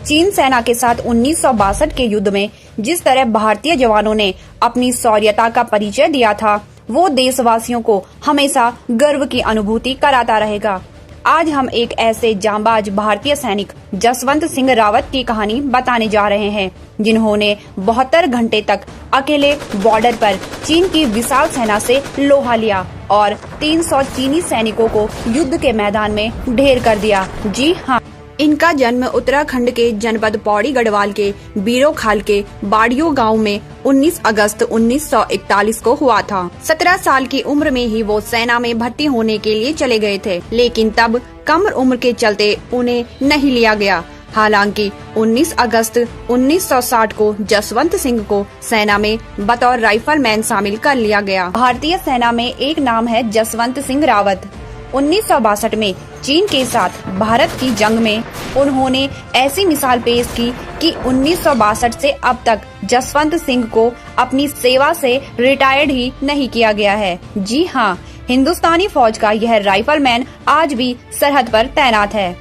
चीन सेना के साथ 1962 के युद्ध में जिस तरह भारतीय जवानों ने अपनी शौर्यता का परिचय दिया था, वो देशवासियों को हमेशा गर्व की अनुभूति कराता रहेगा। आज हम एक ऐसे जांबाज भारतीय सैनिक जसवंत सिंह रावत की कहानी बताने जा रहे हैं, जिन्होंने 72 घंटे तक अकेले बॉर्डर पर चीन की विशाल सेना से लोहा लिया और 300 चीनी सैनिकों को युद्ध के मैदान में ढेर कर दिया। जी हाँ, इनका जन्म उत्तराखंड के जनपद पौड़ी गढ़वाल के बीरोखाल के बाड़ियो गांव में 19 अगस्त 1941 को हुआ था। 17 साल की उम्र में ही वो सेना में भर्ती होने के लिए चले गए थे, लेकिन तब कम उम्र के चलते उन्हें नहीं लिया गया। हालांकि 19 अगस्त 1960 को जसवंत सिंह को सेना में बतौर राइफलमैन शामिल कर लिया गया। भारतीय सेना में एक नाम है जसवंत सिंह रावत। 1962 में चीन के साथ भारत की जंग में उन्होंने ऐसी मिसाल पेश की कि 1962 से अब तक जसवंत सिंह को अपनी सेवा से रिटायर्ड ही नहीं किया गया है। जी हाँ, हिंदुस्तानी फौज का यह राइफलमैन आज भी सरहद पर तैनात है।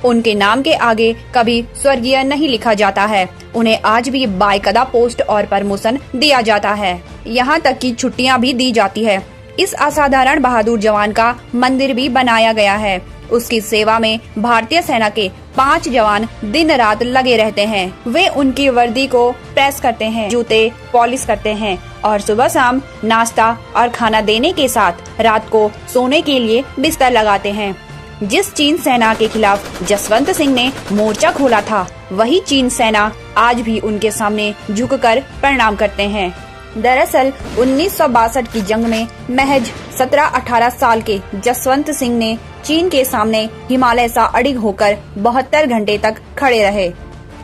उनके नाम के आगे कभी स्वर्गीय नहीं लिखा जाता है। उन्हें आज भी बाकायदा पोस्ट और प्रमोशन दिया जाता है, यहाँ तक कि छुट्टियाँ भी दी जाती है। इस असाधारण बहादुर जवान का मंदिर भी बनाया गया है। उसकी सेवा में भारतीय सेना के 5 जवान दिन रात लगे रहते हैं। वे उनकी वर्दी को प्रेस करते हैं, जूते पॉलिश करते हैं और सुबह शाम नाश्ता और खाना देने के साथ रात को सोने के लिए बिस्तर लगाते हैं। जिस चीन सेना के खिलाफ जसवंत सिंह ने मोर्चा खोला था, वही चीन सेना आज भी उनके सामने झुककर प्रणाम करते हैं। दरअसल 1962 की जंग में महज 17-18 साल के जसवंत सिंह ने चीन के सामने हिमालय सा अडिग होकर 72 घंटे तक खड़े रहे।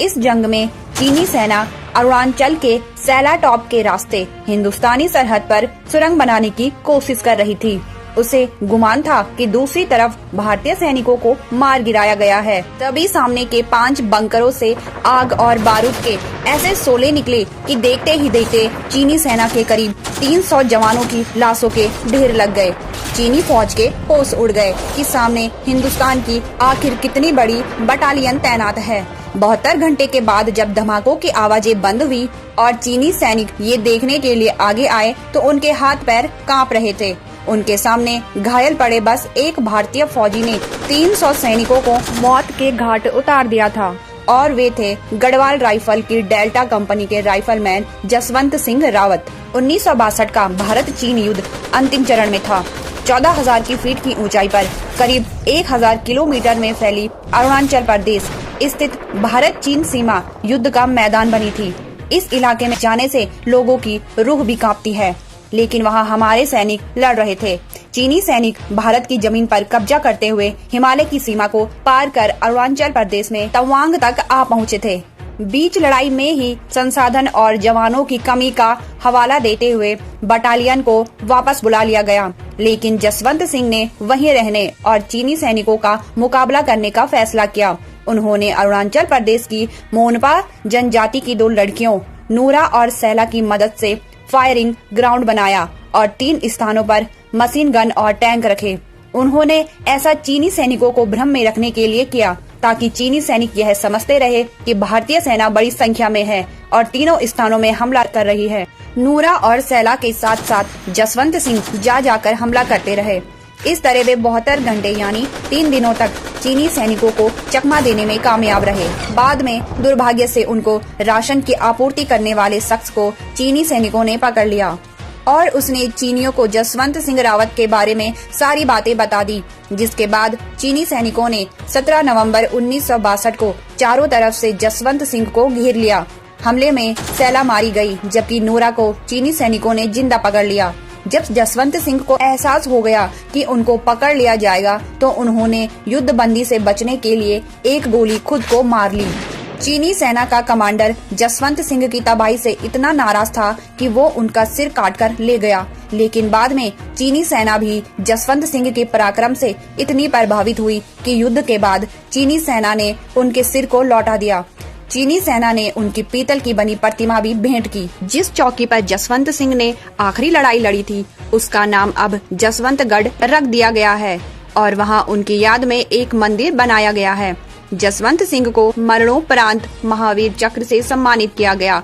इस जंग में चीनी सेना अरुणाचल के सैला टॉप के रास्ते हिंदुस्तानी सरहद पर सुरंग बनाने की कोशिश कर रही थी। उसे गुमान था कि दूसरी तरफ भारतीय सैनिकों को मार गिराया गया है। तभी सामने के 5 बंकरों से आग और बारूद के ऐसे शोले निकले कि देखते ही देखते चीनी सेना के करीब 300 जवानों की लाशों के ढेर लग गए। चीनी फौज के होश उड़ गए कि सामने हिंदुस्तान की आखिर कितनी बड़ी बटालियन तैनात है। 72 घंटे के बाद जब धमाकों की आवाजें बंद हुई और चीनी सैनिक ये देखने के लिए आगे आए तो उनके हाथ पैर कांप रहे थे। उनके सामने घायल पड़े बस एक भारतीय फौजी ने 300 सैनिकों को मौत के घाट उतार दिया था और वे थे गढ़वाल राइफल की डेल्टा कंपनी के राइफलमैन जसवंत सिंह रावत। 1962 का भारत चीन युद्ध अंतिम चरण में था। 14,000 की फीट की ऊंचाई पर करीब 1,000 किलोमीटर में फैली अरुणाचल प्रदेश स्थित भारत चीन सीमा युद्ध का मैदान बनी थी। इस इलाके में जाने से लोगों की रूह भी कांपती है, लेकिन वहाँ हमारे सैनिक लड़ रहे थे। चीनी सैनिक भारत की जमीन पर कब्जा करते हुए हिमालय की सीमा को पार कर अरुणाचल प्रदेश में तवांग तक आ पहुँचे थे। बीच लड़ाई में ही संसाधन और जवानों की कमी का हवाला देते हुए बटालियन को वापस बुला लिया गया, लेकिन जसवंत सिंह ने वहीं रहने और चीनी सैनिकों का मुकाबला करने का फैसला किया। उन्होंने अरुणाचल प्रदेश की मोनपा जनजाति की 2 लड़कियों नूरा और सैला की मदद से फायरिंग ग्राउंड बनाया और 3 स्थानों पर मशीन गन और टैंक रखे। उन्होंने ऐसा चीनी सैनिकों को भ्रम में रखने के लिए किया ताकि चीनी सैनिक यह समझते रहे कि भारतीय सेना बड़ी संख्या में है और तीनों स्थानों में हमला कर रही है। नूरा और सैला के साथ साथ जसवंत सिंह जाकर हमला करते रहे। इस तरह वे 72 घंटे यानी 3 दिनों तक चीनी सैनिकों को चकमा देने में कामयाब रहे। बाद में दुर्भाग्य से उनको राशन की आपूर्ति करने वाले शख्स को चीनी सैनिकों ने पकड़ लिया और उसने चीनियों को जसवंत सिंह रावत के बारे में सारी बातें बता दी, जिसके बाद चीनी सैनिकों ने 17 नवंबर 1962 को चारों तरफ से जसवंत सिंह को घेर लिया। हमले में सैला मारी गई, जबकि नूरा को चीनी सैनिकों ने जिंदा पकड़ लिया। जब जसवंत सिंह को एहसास हो गया कि उनको पकड़ लिया जाएगा, तो उन्होंने युद्ध बंदी से बचने के लिए एक गोली खुद को मार ली। चीनी सेना का कमांडर जसवंत सिंह की तबाही से इतना नाराज था कि वो उनका सिर काटकर ले गया, लेकिन बाद में चीनी सेना भी जसवंत सिंह के पराक्रम से इतनी प्रभावित हुई कि युद्ध के बाद चीनी सेना ने उनके सिर को लौटा दिया। चीनी सेना ने उनकी पीतल की बनी प्रतिमा भी भेंट की। जिस चौकी पर जसवंत सिंह ने आखिरी लड़ाई लड़ी थी, उसका नाम अब जसवंतगढ़ रख दिया गया है और वहां उनकी याद में एक मंदिर बनाया गया है। जसवंत सिंह को मरणोपरांत महावीर चक्र से सम्मानित किया गया।